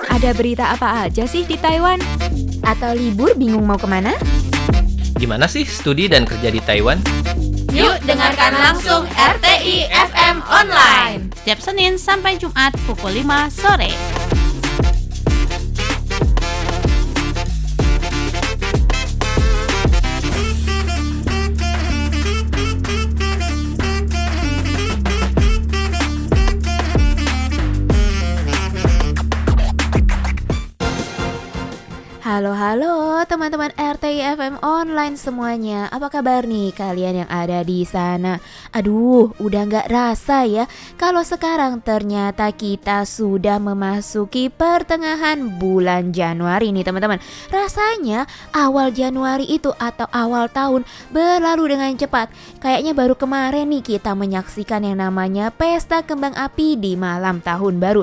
Ada berita apa aja sih di Taiwan? Atau libur bingung mau kemana? Gimana sih studi dan kerja di Taiwan? Yuk dengarkan langsung RTI FM Online setiap Senin sampai Jumat pukul 5 sore. Halo teman-teman RTI FM Online semuanya. Apa kabar nih kalian yang ada di sana? Aduh, udah gak rasa ya kalau sekarang ternyata kita sudah memasuki pertengahan bulan Januari nih teman-teman. Rasanya awal Januari itu atau awal tahun berlalu dengan cepat. Kayaknya baru kemarin nih kita menyaksikan yang namanya pesta kembang api di malam tahun baru.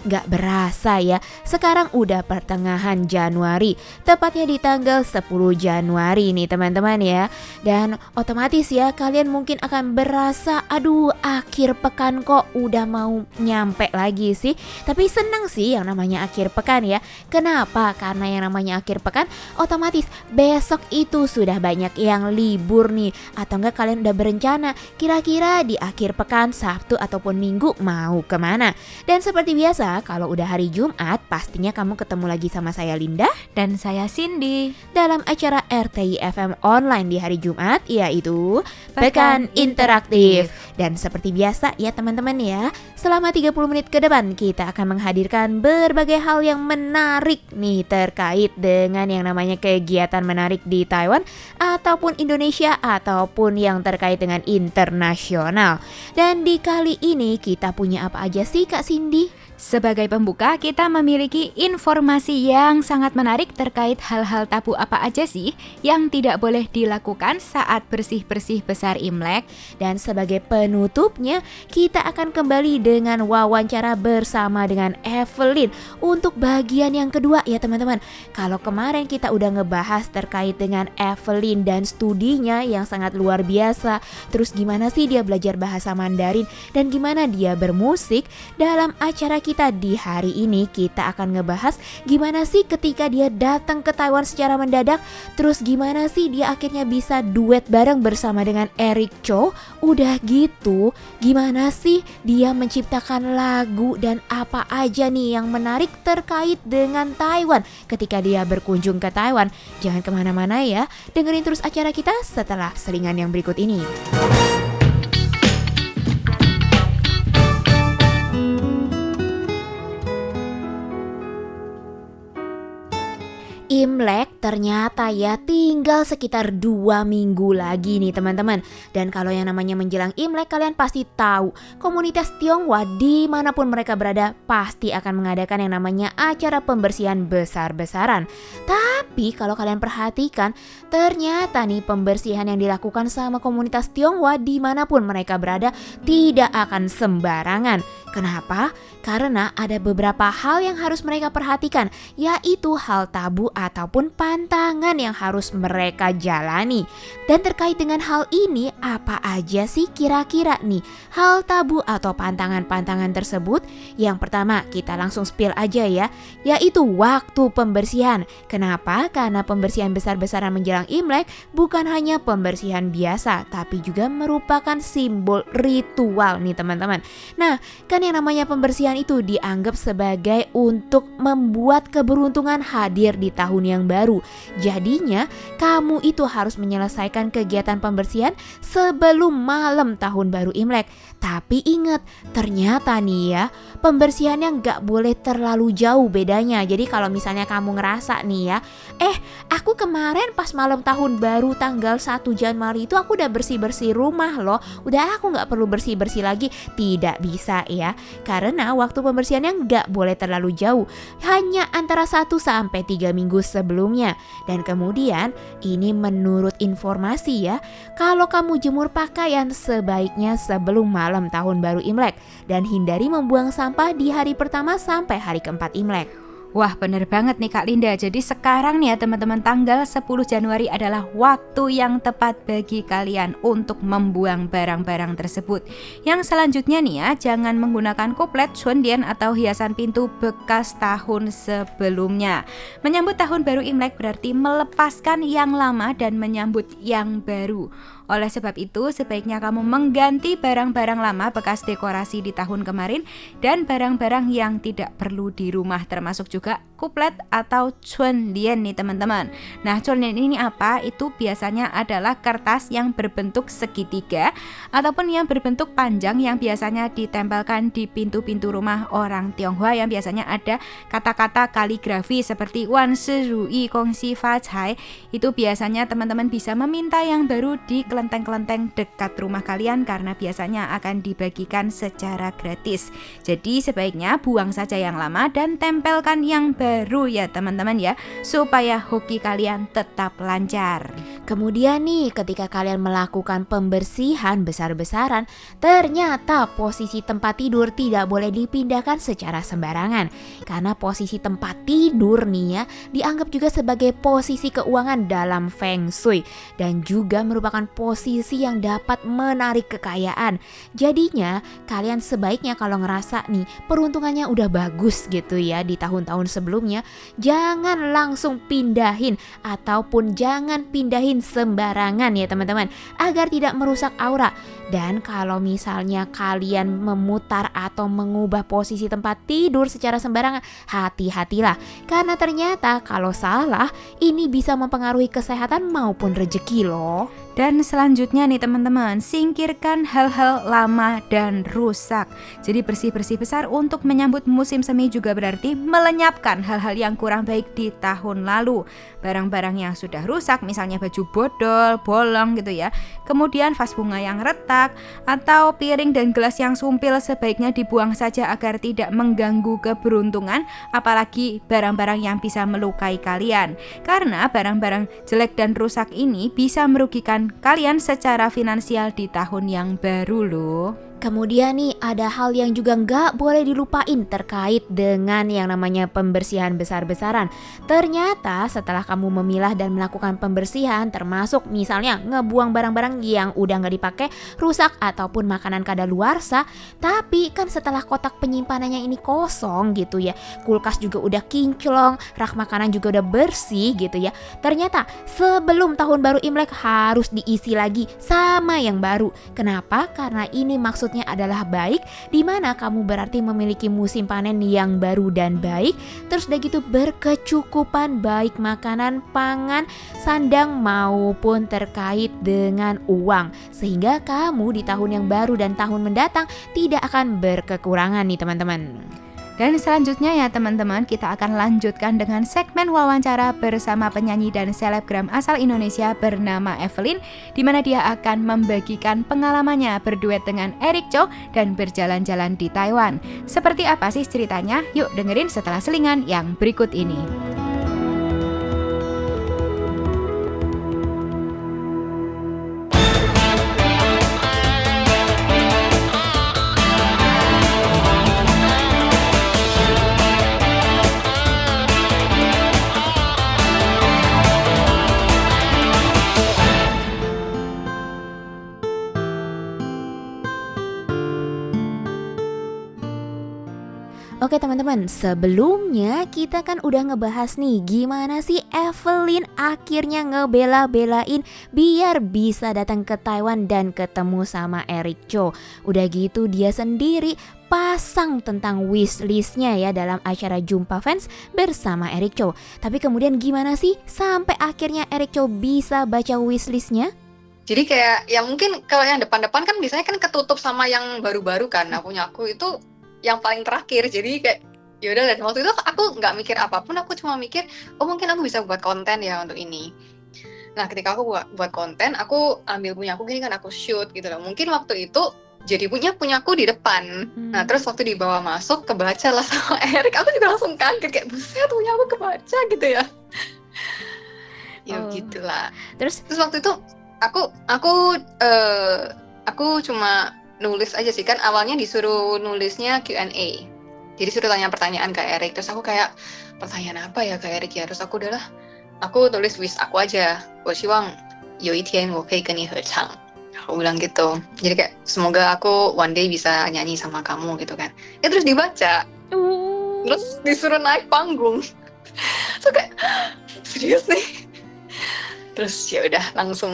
Gak berasa ya, sekarang udah pertengahan Januari, tepatnya di tanggal 10 Januari nih teman-teman ya. Dan otomatis ya kalian mungkin akan berasa aduh akhir pekan kok udah mau nyampe lagi sih. Tapi senang sih yang namanya akhir pekan ya. Kenapa? Karena yang namanya akhir pekan otomatis besok itu sudah banyak yang libur nih. Atau enggak kalian udah berencana kira-kira di akhir pekan Sabtu ataupun Minggu mau kemana. Dan seperti biasa kalau udah hari Jumat pastinya kamu ketemu lagi sama saya Linda Dan saya Cindy dalam acara RTI FM Online di hari Jumat, yaitu Pekan Interaktif. Dan seperti biasa ya teman-teman ya, selama 30 menit ke depan kita akan menghadirkan berbagai hal yang menarik nih terkait dengan yang namanya kegiatan menarik di Taiwan ataupun Indonesia ataupun yang terkait dengan internasional. Dan di kali ini kita punya apa aja sih Kak Cindy? Sebagai pembuka, kita memiliki informasi yang sangat menarik terkait hal-hal tabu apa aja sih yang tidak boleh dilakukan saat bersih-bersih besar Imlek. Dan sebagai penutupnya, kita akan kembali dengan wawancara bersama dengan Evelyn untuk bagian yang kedua ya teman-teman. Kalau kemarin kita udah ngebahas terkait dengan Evelyn dan studinya yang sangat luar biasa, terus gimana sih dia belajar bahasa Mandarin dan gimana dia bermusik, dalam acara kita di hari ini kita akan ngebahas gimana sih ketika dia datang ke Taiwan secara mendadak, terus gimana sih dia akhirnya bisa duet bareng bersama dengan Eric Cho. Udah gitu gimana sih dia menciptakan lagu dan apa aja nih yang menarik terkait dengan Taiwan ketika dia berkunjung ke Taiwan. Jangan kemana-mana ya, dengerin terus acara kita setelah selingan yang berikut ini. Imlek ternyata ya tinggal sekitar 2 minggu lagi nih teman-teman. Dan kalau yang namanya menjelang Imlek kalian pasti tahu komunitas Tionghoa dimanapun mereka berada pasti akan mengadakan yang namanya acara pembersihan besar-besaran. Tapi kalau kalian perhatikan ternyata nih pembersihan yang dilakukan sama komunitas Tionghoa dimanapun mereka berada tidak akan sembarangan. Kenapa? Karena ada beberapa hal yang harus mereka perhatikan, yaitu hal tabu ataupun pantangan yang harus mereka jalani. Dan terkait dengan hal ini, apa aja sih kira-kira nih hal tabu atau pantangan-pantangan tersebut? Yang pertama, kita langsung spill aja ya, yaitu waktu pembersihan. Kenapa? Karena pembersihan besar-besaran menjelang Imlek bukan hanya pembersihan biasa, tapi juga merupakan simbol ritual nih teman-teman. Nah, kan yang namanya pembersihan itu dianggap sebagai untuk membuat keberuntungan hadir di tahun yang baru. Jadinya kamu itu harus menyelesaikan kegiatan pembersihan sebelum malam tahun baru Imlek. Tapi ingat, ternyata nih ya, pembersihannya gak boleh terlalu jauh bedanya. Jadi kalau misalnya kamu ngerasa nih ya, aku kemarin pas malam tahun baru tanggal 1 Januari itu aku udah bersih-bersih rumah loh, udah aku gak perlu bersih-bersih lagi. Tidak bisa ya, karena waktu pembersihannya gak boleh terlalu jauh, hanya antara 1 sampai 3 minggu sebelumnya. Dan kemudian ini menurut informasi ya, kalau kamu jemur pakaian sebaiknya sebelum malam tahun baru Imlek, dan hindari membuang sampah di hari pertama sampai hari keempat Imlek. Wah, bener banget nih Kak Linda. Jadi sekarang nih ya teman-teman, tanggal 10 Januari adalah waktu yang tepat bagi kalian untuk membuang barang-barang tersebut. Yang selanjutnya nih ya, jangan menggunakan kuplet, chundian atau hiasan pintu bekas tahun sebelumnya. Menyambut tahun baru Imlek berarti melepaskan yang lama dan menyambut yang baru. Oleh sebab itu, sebaiknya kamu mengganti barang-barang lama bekas dekorasi di tahun kemarin dan barang-barang yang tidak perlu di rumah, termasuk juga kuplet atau chundian nih teman-teman. Nah, chundian ini apa? Itu biasanya adalah kertas yang berbentuk segitiga ataupun yang berbentuk panjang yang biasanya ditempelkan di pintu-pintu rumah orang Tionghoa, yang biasanya ada kata-kata kaligrafi seperti wan shi ru yi gong xi fa cai. Itu biasanya teman-teman bisa meminta yang baru di kelenteng-kelenteng dekat rumah kalian karena biasanya akan dibagikan secara gratis. Jadi sebaiknya buang saja yang lama dan tempelkan yang baru ya teman-teman ya, supaya hoki kalian tetap lancar. Kemudian nih, ketika kalian melakukan pembersihan besar-besaran, ternyata posisi tempat tidur tidak boleh dipindahkan secara sembarangan. Karena posisi tempat tidur nih ya, dianggap juga sebagai posisi keuangan dalam Feng Shui dan juga merupakan posisi yang dapat menarik kekayaan. Jadinya kalian sebaiknya kalau ngerasa nih peruntungannya udah bagus gitu ya di tahun-tahun sebelumnya, jangan langsung pindahin ataupun jangan pindahin sembarangan ya teman-teman, agar tidak merusak aura. Dan kalau misalnya kalian memutar atau mengubah posisi tempat tidur secara sembarangan, hati-hatilah, karena ternyata kalau salah ini bisa mempengaruhi kesehatan maupun rezeki loh. Dan selanjutnya nih teman-teman, singkirkan hal-hal lama dan rusak. Jadi bersih-bersih besar untuk menyambut musim semi juga berarti melenyapkan hal-hal yang kurang baik di tahun lalu. Barang-barang yang sudah rusak, misalnya baju bodol, bolong gitu ya. Kemudian vas bunga yang retak atau piring dan gelas yang sumpil sebaiknya dibuang saja agar tidak mengganggu keberuntungan, apalagi barang-barang yang bisa melukai kalian. Karena barang-barang jelek dan rusak ini bisa merugikan kalian secara finansial di tahun yang baru loh. Kemudian nih ada hal yang juga nggak boleh dilupain terkait dengan yang namanya pembersihan besar-besaran. Ternyata setelah kamu memilah dan melakukan pembersihan, termasuk misalnya ngebuang barang-barang yang udah nggak dipakai, rusak ataupun makanan kadaluarsa, tapi kan setelah kotak penyimpanannya ini kosong gitu ya, kulkas juga udah kinclong, rak makanan juga udah bersih gitu ya. Ternyata sebelum tahun baru Imlek harus diisi lagi sama yang baru. Kenapa? Karena ini maksudnya adalah baik, dimana kamu berarti memiliki musim panen yang baru dan baik. Terus udah gitu berkecukupan baik makanan, pangan, sandang maupun terkait dengan uang, sehingga kamu di tahun yang baru dan tahun mendatang tidak akan berkekurangan nih teman-teman. Dan selanjutnya ya teman-teman, kita akan lanjutkan dengan segmen wawancara bersama penyanyi dan selebgram asal Indonesia bernama Evelyn, di mana dia akan membagikan pengalamannya berduet dengan Eric Chou dan berjalan-jalan di Taiwan. Seperti apa sih ceritanya? Yuk dengerin setelah selingan yang berikut ini. Oke teman-teman, sebelumnya kita kan udah ngebahas nih gimana sih Evelyn akhirnya ngebela-belain biar bisa datang ke Taiwan dan ketemu sama Eric Chou. Udah gitu dia sendiri pasang tentang wishlistnya ya dalam acara Jumpa Fans bersama Eric Chou. Tapi kemudian gimana sih sampai akhirnya Eric Chou bisa baca wishlistnya? Jadi kayak ya mungkin kalau yang depan-depan kan biasanya kan ketutup sama yang baru-baru kan. Nah punya aku itu yang paling terakhir, jadi kayak yaudah. Dan waktu itu aku nggak mikir apapun, aku cuma mikir oh mungkin aku bisa buat konten ya untuk ini. Nah ketika aku buat konten, aku ambil punya aku gini kan, aku shoot gitu loh. Mungkin waktu itu jadi punya aku di depan. Nah terus waktu dibawa masuk kebaca lah sama Eric, aku juga langsung kaget kayak buset punya aku kebaca gitu ya. Ya gitulah. Terus waktu itu aku cuma nulis aja sih kan, awalnya disuruh nulisnya Q&A. Jadi suruh tanya pertanyaan ke Erik, terus aku kayak pertanyaan apa ya ke Erik ya, terus aku aku tulis wish aku aja, 我希望有一天我可以跟你合唱. Aku bilang gitu. Jadi kayak semoga aku one day bisa nyanyi sama kamu gitu kan. Ya terus dibaca. Terus disuruh naik panggung. So kayak serius nih. Terus ya udah langsung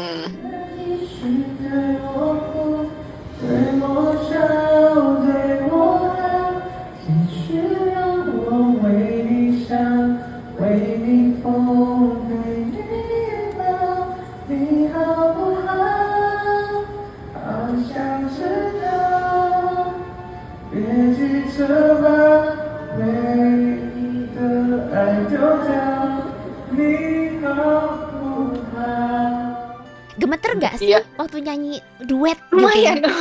Gemeter nggak sih Iya. waktu nyanyi duet lumayan, gitu?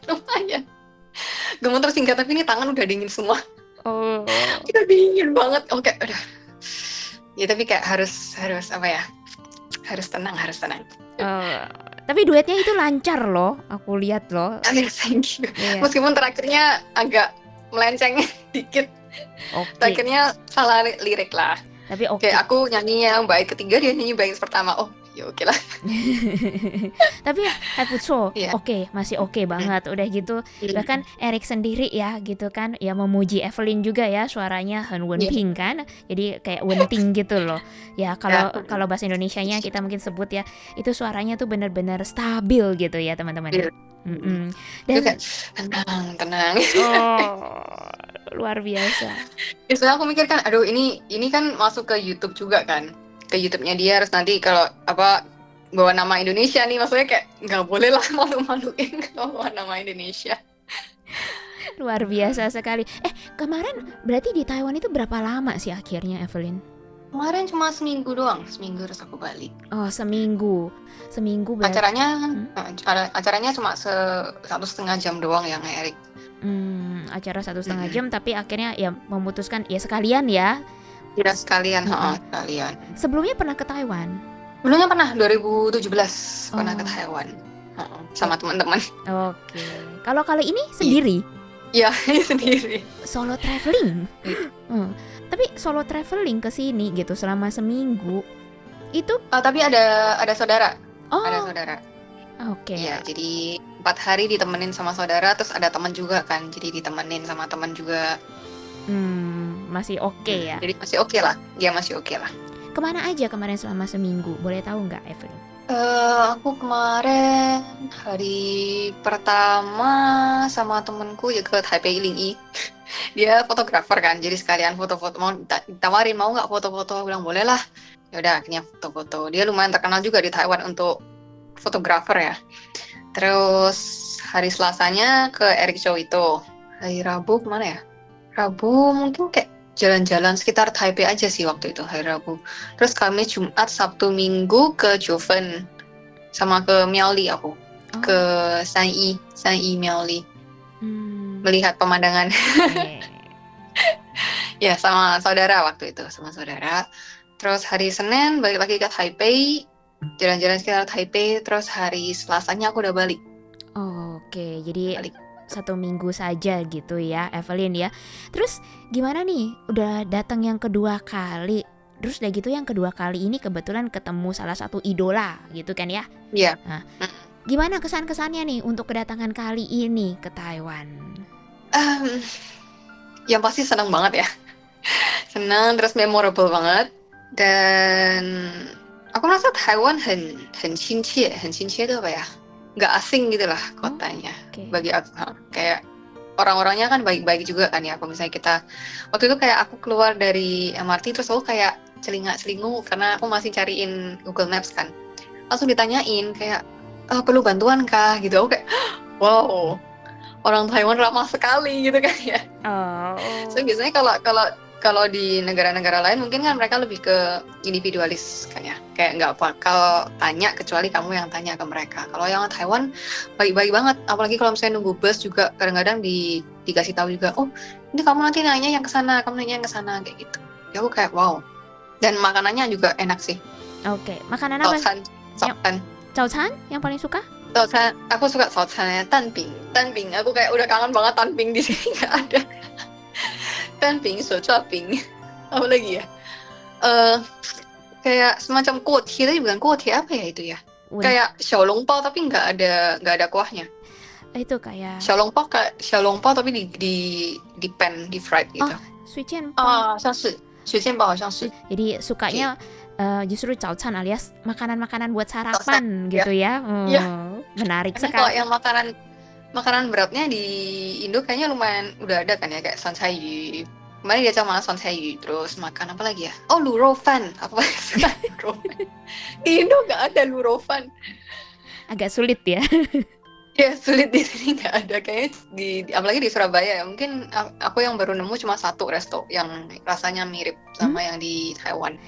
lumayan. Gemeter singkat tapi ini tangan udah dingin semua. Oh. Kita dingin banget. Oke, udah. Ya tapi kayak harus apa ya? Harus tenang. Tapi duetnya itu lancar loh, aku lihat loh. Thank you. Iya. Meskipun terakhirnya agak melenceng dikit. Oke. Terakhirnya salah lirik lah. Tapi oke. Kayak aku nyanyi yang bait ketiga, dia nyanyi bait pertama. Oh, ya oke lah. Tapi Haiputso, Iya. oke, masih oke banget. Udah gitu, bahkan Erik sendiri ya gitu kan, ya memuji Evelyn juga ya, suaranya很文凭kan, jadi kayak wenting gitu loh. Ya kalau bahasa Indonesianya kita mungkin sebut ya, itu suaranya tuh benar-benar stabil gitu ya teman-teman. Iya. Dan Itu kayak tenang. luar biasa. Biasanya aku mikir kan, aduh ini kan masuk ke YouTube juga kan, ke YouTube-nya dia, harus nanti kalau apa bawa nama Indonesia nih, maksudnya kayak nggak boleh lah malu-maluin kalau bawa nama Indonesia. Luar biasa sekali. Kemarin berarti di Taiwan itu berapa lama sih akhirnya Evelyn? Kemarin cuma seminggu doang, terus aku balik. Oh, seminggu berarti. Acaranya cuma 1,5 jam doang yang Erik. Acara 1,5 jam, tapi akhirnya ya memutuskan ya sekalian ya. Tidak sekalian, sekalian. Sebelumnya pernah ke Taiwan? Sebelumnya pernah 2017 pernah ke Oh. Taiwan. Sama teman-teman. Oke. Kalau kali ini sendiri? Iya, sendiri. Solo traveling? Tapi solo traveling ke sini gitu selama seminggu itu? Tapi ada saudara. Oh, Ada saudara. oke. Iya, jadi 4 hari ditemenin sama saudara, terus ada teman juga kan, jadi ditemenin sama teman juga. Masih oke ya. Jadi masih oke lah, ya masih oke lah. Kemana aja kemarin selama seminggu? Boleh tahu nggak, Evelyn? Aku kemarin hari pertama sama temenku ya ke Taipei Linyi. Dia fotografer kan, jadi sekalian foto-foto, mau ditawarin mau nggak foto-foto, aku bilang boleh lah. Ya udah akhirnya foto-foto. Dia lumayan terkenal juga di Taiwan untuk fotografer ya. Terus hari Selasanya ke Eric Chow itu. Hari Rabu kemana ya? Rabu mungkin kayak jalan-jalan sekitar Taipei aja sih waktu itu, hari Rabu. Terus Kamis, Jumat, Sabtu, Minggu ke Joven sama ke Miaoli aku. Ke Sanyi Miaoli. Melihat pemandangan. Ya sama saudara waktu itu, sama saudara. Terus hari Senin balik lagi ke Taipei, jalan-jalan sekitar Taipei. Terus hari Selasanya aku udah balik. Oke, jadi Balik. 1 minggu saja gitu ya, Evelyn ya. Terus gimana nih? Udah datang yang kedua kali. Terus udah gitu yang kedua kali ini kebetulan ketemu salah satu idola gitu kan ya? Iya. Nah, gimana kesan-kesannya nih untuk kedatangan kali ini ke Taiwan? Yang pasti senang banget ya. Senang, terus memorable banget. Dan aku merasa Taiwan 很亲切itu apa ya? Nggak asing gitu lah kotanya. Oke. Bagi aku kayak orang-orangnya kan baik-baik juga kan ya. Kalau misalnya kita waktu itu kayak aku keluar dari MRT terus aku kayak celingak-celingu karena aku masih cariin Google Maps kan. Langsung ditanyain kayak perlu bantuan kah gitu. Aku kayak wow, orang Taiwan ramah sekali gitu kan ya. So biasanya kalau di negara-negara lain mungkin kan mereka lebih ke individualis kan ya, kayak nggak bakal tanya kecuali kamu yang tanya ke mereka. Kalau yang Taiwan baik-baik banget, apalagi kalau misalnya nunggu bus juga kadang-kadang dikasih tahu juga, oh ini kamu nanti nanya yang kesana, kamu nanya yang kesana kayak gitu. Ya aku kayak wow. Dan makanannya juga enak sih. Oke, makanan apa? Saucan. Saucan yang paling suka? Aku suka saucan ya, tanping. Aku kayak udah kangen banget tanping di sini nggak ada. 干饼、手抓饼, apa lagi ya? Kayak semacam kuotie, tapi bukan kuotie, apa ya itu ya? Kayak xiaolongbao tapi nggak ada kuahnya. Itu kayak Xiaolongbao tapi di pan, di fried gitu. suician. 好像是水煎包，好像是。 Jadi sukanya justru caocan alias makanan-makanan buat sarapan gitu ya. Menarik Karena kalau sekali. yang makanan beratnya di Indo kayaknya lumayan udah ada kan ya, kayak sancai. Kemarin dia sama sancai, terus makan apa lagi ya? Oh, lurofan. Apa lurofan? Di Indo nggak ada lurofan. Agak sulit ya. Ya sulit di sini nggak ada kayaknya apalagi di Surabaya ya. Mungkin aku yang baru nemu cuma satu resto yang rasanya mirip sama yang di Taiwan.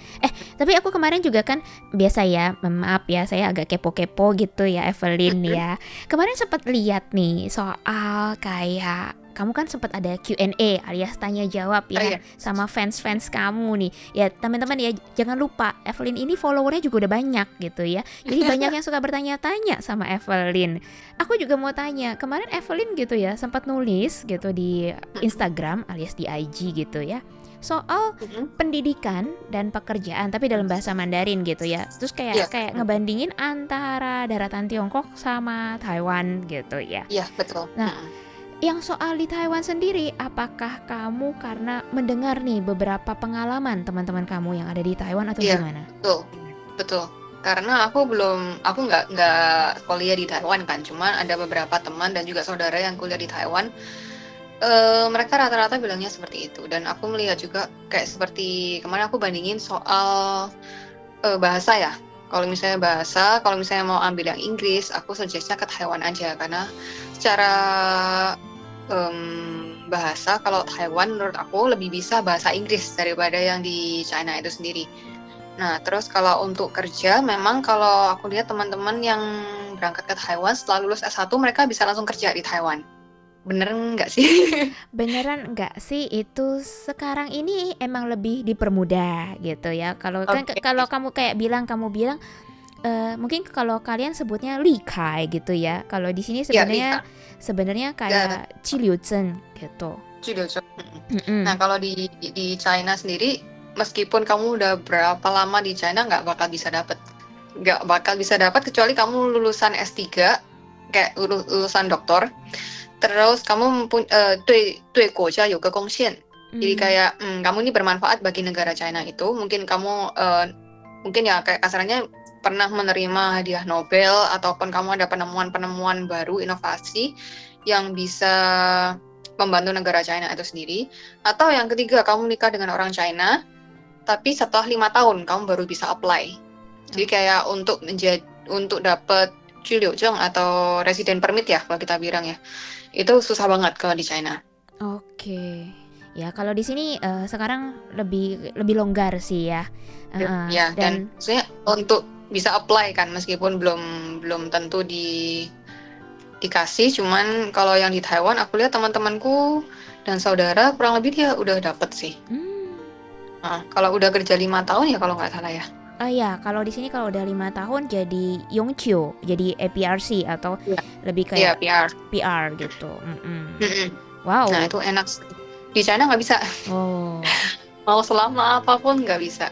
Tapi aku kemarin juga kan biasa ya, maaf ya saya agak kepo-kepo gitu ya Evelyn ya. Kemarin sempat lihat nih soal kayak kamu kan sempat ada Q&A alias tanya jawab ya, iya. sama fans-fans kamu nih. Ya teman-teman ya jangan lupa Evelyn ini followernya juga udah banyak gitu ya. Jadi banyak yang suka bertanya-tanya sama Evelyn. Aku juga mau tanya, kemarin Evelyn gitu ya sempat nulis gitu di Instagram alias di IG gitu ya, soal pendidikan dan pekerjaan tapi dalam bahasa Mandarin gitu ya. Terus kayak ngebandingin antara daratan Tiongkok sama Taiwan gitu ya. Iya, betul. Nah, yang soal di Taiwan sendiri, apakah kamu karena mendengar nih beberapa pengalaman teman-teman kamu yang ada di Taiwan atau gimana? Betul. Karena aku nggak kuliah di Taiwan kan, cuman ada beberapa teman dan juga saudara yang kuliah di Taiwan. Mereka rata-rata bilangnya seperti itu, dan aku melihat juga kayak seperti kemarin aku bandingin soal bahasa ya. Kalau misalnya mau ambil yang Inggris, aku suggest-nya ke Taiwan aja, karena secara bahasa kalau Taiwan menurut aku lebih bisa bahasa Inggris daripada yang di China itu sendiri. Nah, terus kalau untuk kerja, memang kalau aku lihat teman-teman yang berangkat ke Taiwan setelah lulus S1 mereka bisa langsung kerja di Taiwan. Beneran nggak sih? Beneran nggak sih itu sekarang ini emang lebih dipermudah gitu ya. Kalau kalau kamu bilang mungkin kalau kalian sebutnya likai gitu ya. Kalau di sini sebenarnya kayak Ciliucen gitu. Nah, kalau di China sendiri, meskipun kamu udah berapa lama di China nggak bakal bisa dapat kecuali kamu lulusan S3 kayak lulusan doktor. Terus kamu mempunyai国家有个贡献. Jadi kayak kamu ini bermanfaat bagi negara China itu. Mungkin kamu mungkin ya kayak kasarnya pernah menerima hadiah Nobel, ataupun kamu ada penemuan-penemuan baru, inovasi yang bisa membantu negara China itu sendiri. Atau yang ketiga, kamu nikah dengan orang China, tapi setelah 5 tahun kamu baru bisa apply. Jadi kayak untuk dapat Zhuliuzheng atau resident permit ya kalau kita bilang ya, itu susah banget kalau di China. Oke. Ya kalau di sini sekarang lebih longgar sih ya. Ya, dan maksudnya untuk bisa apply kan, meskipun belum tentu dikasih. Cuman kalau yang di Taiwan aku lihat teman-temanku dan saudara kurang lebih dia udah dapet sih. Kalau udah kerja 5 tahun ya kalau nggak salah ya. Ya, kalau di sini kalau udah 5 tahun jadi Yongqiu, jadi APRC atau lebih kayak PR gitu. Wow. Nah itu enak. Di China nggak bisa. Mau selama apapun nggak bisa.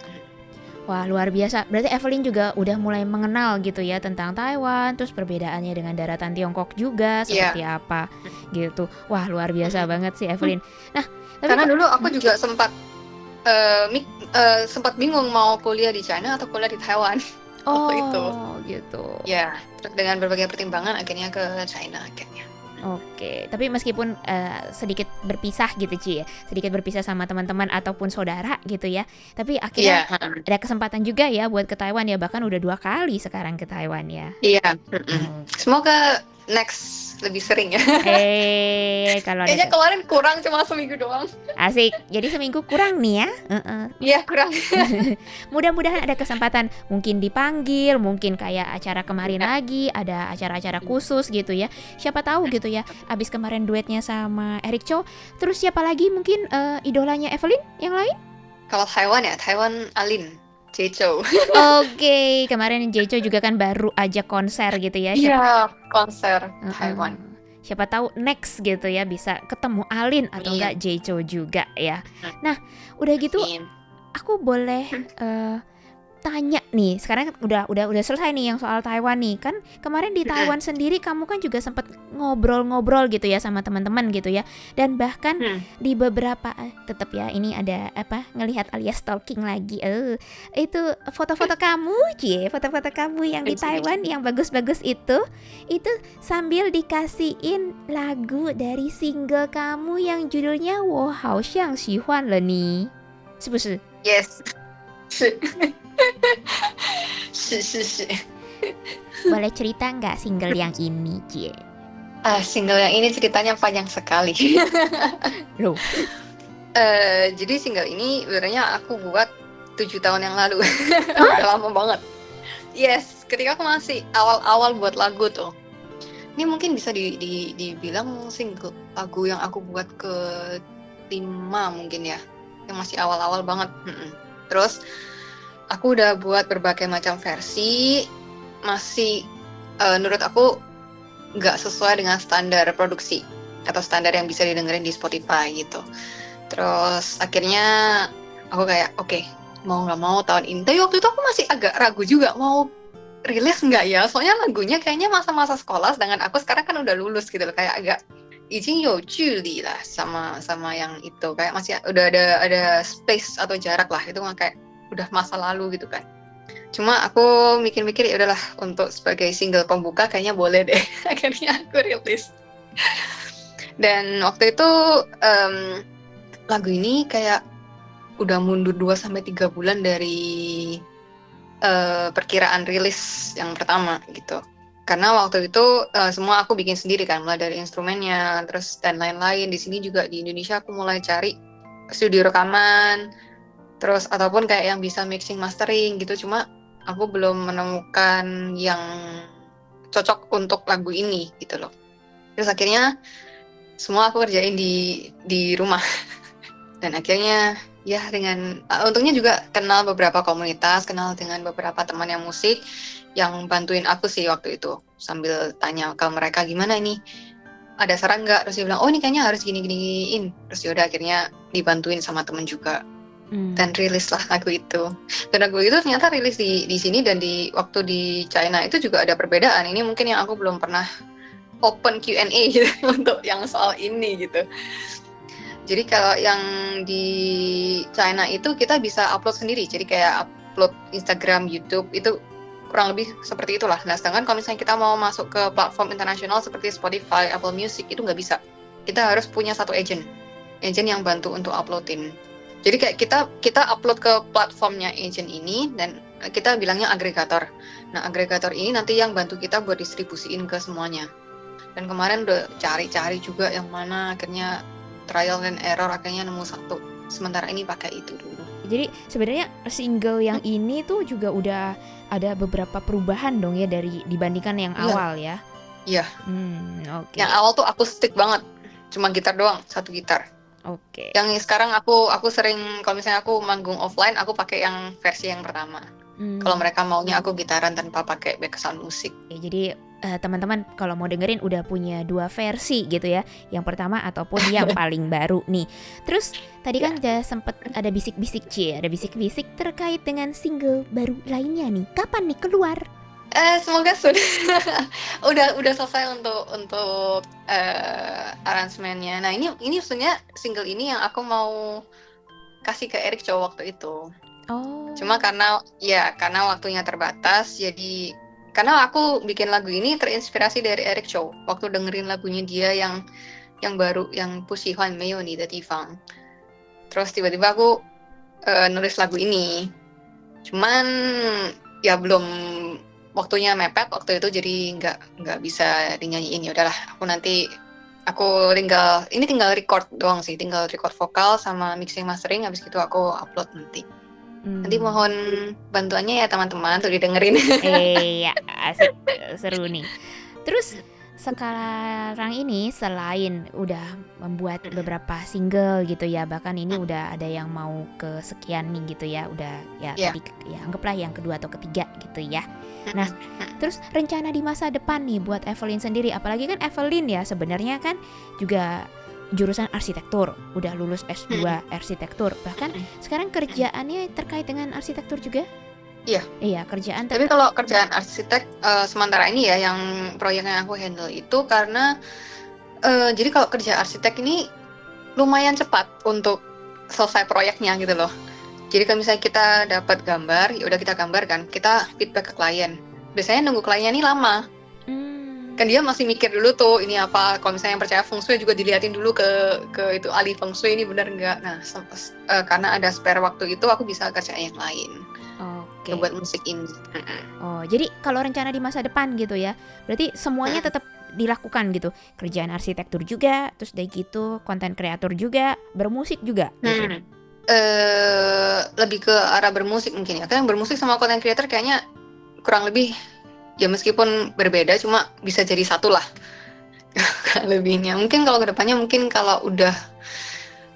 Wah, luar biasa. Berarti Evelyn juga udah mulai mengenal gitu ya tentang Taiwan, terus perbedaannya dengan daratan Tiongkok juga seperti apa gitu. Wah, luar biasa banget sih Evelyn. Nah, karena dulu aku juga sempat bingung mau kuliah di China atau kuliah di Taiwan. Itu gitu. Ya, terus dengan berbagai pertimbangan akhirnya ke China akhirnya. Oke, tapi meskipun sedikit berpisah gitu Ci ya, sedikit berpisah sama teman-teman ataupun saudara gitu ya, tapi akhirnya ada kesempatan juga ya buat ke Taiwan ya, bahkan udah 2 kali sekarang ke Taiwan ya. Iya. Semoga next lebih sering ya. Kalau kayaknya kemarin kurang cuma seminggu doang. Asik, jadi seminggu kurang nih ya. Iya kurang. Mudah-mudahan ada kesempatan, mungkin dipanggil, mungkin kayak acara kemarin lagi ada acara-acara khusus gitu ya. Siapa tahu gitu ya. Abis kemarin duetnya sama Eric Cho, terus siapa lagi mungkin idolanya Evelyn yang lain? Kalau Taiwan ya, Taiwan Alin. Jecho. Kemarin Jecho juga kan baru aja konser gitu ya. Iya, konser Taiwan. siapa tahu next gitu ya bisa ketemu Alin atau enggak Jejo juga ya. Nah, udah gitu aku boleh tanya nih, sekarang kan udah selesai nih yang soal Taiwan nih. Kan kemarin di Taiwan sendiri kamu kan juga sempat ngobrol-ngobrol gitu ya sama teman-teman gitu ya. Dan bahkan di beberapa tetap ya ini ada ngelihat alias stalking lagi. Itu foto-foto kamu, foto-foto kamu yang di Taiwan yang bagus-bagus itu sambil dikasihin lagu dari single kamu yang judulnya 我好像喜欢了你，是不是？ Yes. 是。 Boleh cerita nggak single yang ini, Cie? Single yang ini ceritanya panjang sekali. Loh. Jadi single ini sebenarnya aku buat 7 tahun yang lalu. Udah lama banget. Yes, ketika aku masih awal-awal buat lagu tuh. Ini mungkin bisa dibilang single lagu yang aku buat ke-5 mungkin ya. Yang masih awal-awal banget. Terus aku udah buat berbagai macam versi, masih menurut aku nggak sesuai dengan standar produksi atau standar yang bisa didengerin di Spotify gitu. Terus akhirnya aku kayak oke, mau nggak mau tahun ini. Tapi waktu itu aku masih agak ragu juga mau rilis nggak ya, soalnya lagunya kayaknya masa-masa sekolah, sedangkan aku sekarang kan udah lulus gitu loh, kayak agak izin yo juli lah sama yang itu, kayak masih udah ada space atau jarak lah, itu kayak udah masa lalu gitu kan. Cuma aku mikir-mikir ya udahlah, untuk sebagai single pembuka kayaknya boleh deh. Akhirnya aku rilis. Dan waktu itu lagu ini kayak udah mundur 2-3 bulan dari perkiraan rilis yang pertama gitu. Karena waktu itu semua aku bikin sendiri kan, mulai dari instrumennya, terus dan lain-lain. Di sini juga di Indonesia aku mulai cari studio rekaman, terus ataupun kayak yang bisa mixing mastering gitu. Cuma aku belum menemukan yang cocok untuk lagu ini gitu loh. Terus akhirnya semua aku kerjain di rumah. Dan akhirnya ya dengan untungnya juga kenal beberapa komunitas, kenal dengan beberapa teman yang musik yang bantuin aku sih waktu itu, sambil tanya ke mereka gimana ini, ada saran nggak? Terus dia bilang, oh ini kayaknya harus gini-giniin. Terus yaudah akhirnya dibantuin sama temen juga. Dan rilis lah lagu itu. Dan lagu itu ternyata rilis di sini dan di waktu di China itu juga ada perbedaan. Ini mungkin yang aku belum pernah open Q&A gitu untuk yang soal ini gitu. Jadi kalau yang di China itu kita bisa upload sendiri. Jadi kayak upload Instagram, YouTube itu kurang lebih seperti itulah. Nah, sedangkan kalau misalnya kita mau masuk ke platform internasional seperti Spotify, Apple Music itu nggak bisa. Kita harus punya satu agent yang bantu untuk uploadin. Jadi kayak kita upload ke platformnya agent ini dan kita bilangnya agregator. Nah, agregator ini nanti yang bantu kita buat distribusiin ke semuanya. Dan kemarin udah cari-cari juga yang mana, akhirnya trial and error, akhirnya nemu satu. Sementara ini pakai itu dulu. Jadi sebenarnya single yang ini tuh juga udah ada beberapa perubahan dong ya dari dibandingkan yang awal ya. Iya. Oke. Yang awal tuh akustik banget, cuma gitar doang, satu gitar. Oke. Yang sekarang aku sering kalau misalnya aku manggung offline, aku pakai yang versi yang pertama. Kalau mereka maunya aku gitaran tanpa pakai background musik. Jadi teman-teman kalau mau dengerin udah punya 2 versi gitu ya, yang pertama ataupun yang paling baru nih. Terus tadi kan udah sempet ada bisik-bisik ada bisik-bisik terkait dengan single baru lainnya nih. Kapan nih keluar? Semoga sudah udah selesai untuk aransemennya. Nah ini sebenarnya single ini yang aku mau kasih ke Eric Chow waktu itu. Oh. Cuma karena waktunya terbatas, jadi karena aku bikin lagu ini terinspirasi dari Eric Chow. Waktu dengerin lagunya dia yang baru, yang 不喜欢没有你的地方. Terus tiba-tiba aku nulis lagu ini. Cuman ya belum waktunya mepet waktu itu, jadi nggak bisa dinyanyiin. Ya udahlah, aku tinggal record doang sih, tinggal record vokal sama mixing mastering, habis itu aku upload nanti. Nanti mohon bantuannya ya teman-teman untuk didengerin. Ya asik, seru nih. Terus sekarang ini selain udah membuat beberapa single gitu ya, bahkan ini udah ada yang mau ke sekian nih gitu ya, udah ya Iya. tadi ya anggaplah yang kedua atau ketiga gitu ya. Nah, terus rencana di masa depan nih buat Evelyn sendiri, apalagi kan Evelyn ya sebenarnya kan juga jurusan arsitektur, udah lulus S2 arsitektur, bahkan sekarang kerjaannya terkait dengan arsitektur juga? Iya. Iya, kerjaan Tapi kalau kerjaan arsitek sementara ini ya yang proyek yang aku handle itu karena jadi kalau kerja arsitek ini lumayan cepat untuk selesai proyeknya gitu loh. Jadi kalau misalnya kita dapat gambar, ya udah kita gambarkan, kita feedback ke klien. Biasanya nunggu kliennya ini lama. Kan dia masih mikir dulu tuh ini apa. Kalau misalnya yang percaya feng shui juga diliatin dulu ke itu ahli feng shui ini benar nggak. Nah, karena ada spare waktu itu aku bisa kerjain yang lain. Oke. Buat musik ini. Oh, jadi kalau rencana di masa depan gitu ya, berarti semuanya tetap dilakukan gitu. Kerjaan arsitektur juga, terus dari gitu konten kreator juga, bermusik juga gitu. Lebih ke arah bermusik mungkin ya. Kan bermusik sama content creator kayaknya kurang lebih ya meskipun berbeda cuma bisa jadi satu lah. Lebihnya. Mungkin kalau kedepannya mungkin kalau udah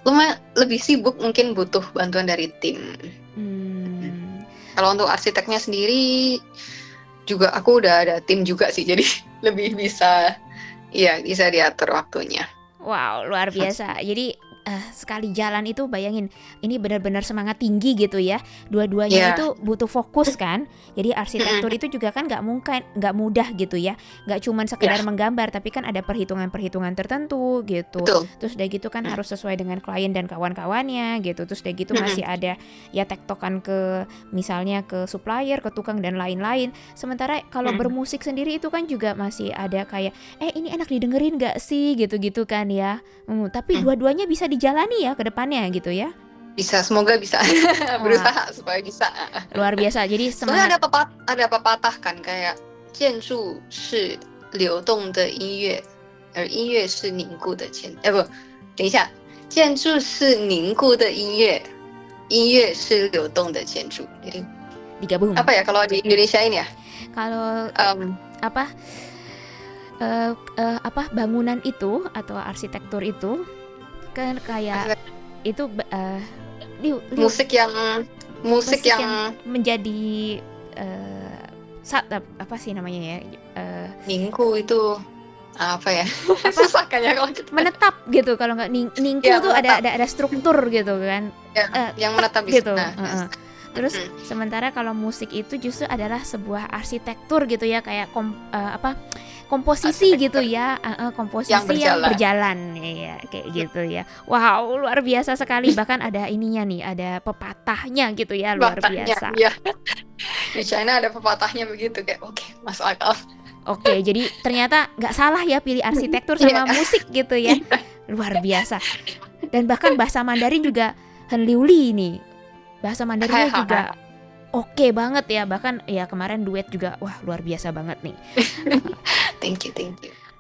lumayan lebih sibuk mungkin butuh bantuan dari tim. Kalau untuk arsiteknya sendiri juga aku udah ada tim juga sih, jadi lebih bisa diatur waktunya. Wow, luar biasa. Jadi sekali jalan itu bayangin ini benar-benar semangat tinggi gitu ya. Dua-duanya itu butuh fokus kan. Jadi arsitektur itu juga kan nggak mudah gitu ya. Nggak cuma sekedar menggambar, tapi kan ada perhitungan-perhitungan tertentu gitu. Betul. Terus udah gitu kan harus sesuai dengan klien dan kawan-kawannya gitu. Terus udah gitu masih ada ya tektokan ke misalnya ke supplier, ke tukang dan lain-lain. Sementara kalau bermusik sendiri itu kan juga masih ada kayak ini enak didengerin nggak sih gitu-gitu kan ya. Tapi dua-duanya bisa dijalani ya ke depannya gitu ya. Bisa, semoga bisa. Berusaha supaya bisa. Luar biasa. Jadi Soalnya semangat. ada pepatah kan kayak 建筑是流动的音乐，而音乐是凝固的建不，等一下，建筑是凝固的音乐，音乐是流动的建筑。Jadi digabung. apa ya kalau di Indonesia ini ya? Kalau bangunan itu atau arsitektur itu kan kayak itu musik yang menjadi apa sih namanya ya? Ningku itu apa ya? Susah kayaknya kalau kita menetap gitu. Kalau nggak ningku Ya, tuh menetap. ada struktur gitu kan. yang menetap di Gitu. sana. Terus sementara kalau musik itu justru adalah sebuah arsitektur gitu ya, kayak komposisi gitu ya, komposisi yang berjalan ya kayak gitu ya. Wow, luar biasa sekali. Bahkan ada ininya nih, ada pepatahnya gitu ya, luar biasa. Iya. Di China ada pepatahnya begitu kayak oke, masuk akal. Oke, jadi ternyata nggak salah ya pilih arsitektur sama musik gitu ya. Luar biasa. Dan bahkan bahasa Mandarin juga Henliuli nih. Bahasa Mandarinnya juga oke banget ya. Bahkan ya kemarin duet juga wah luar biasa banget nih. Thank you.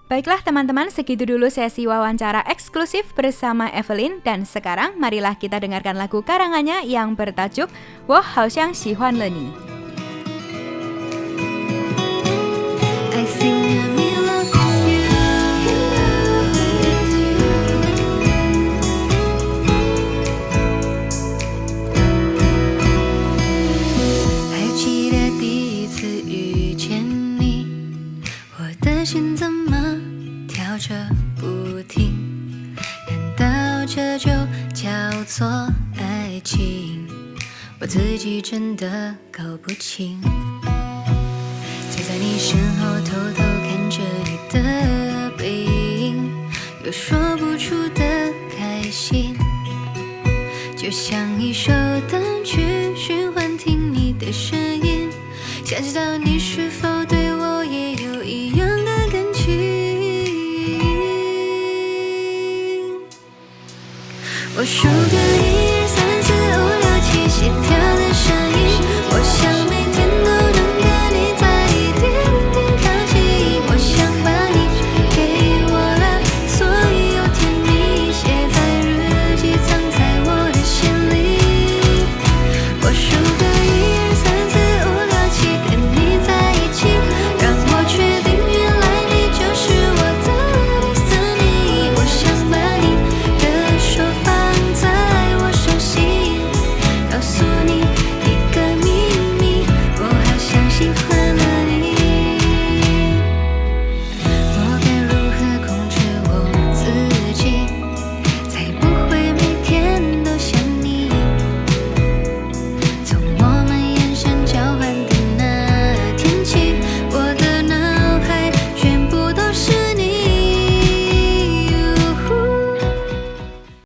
Baiklah teman-teman, segitu dulu sesi wawancara eksklusif bersama Evelyn. Dan sekarang marilah kita dengarkan lagu karangannya yang bertajuk 我好像喜欢了你。 I think I'm in love with you. Hay 这就叫做爱情，我自己真的搞不清。坐在你身后偷偷看着你的背影，有说不出的开心，就像一首单曲循环听你的声音，想知道你是否对我也有一样的感情。我输给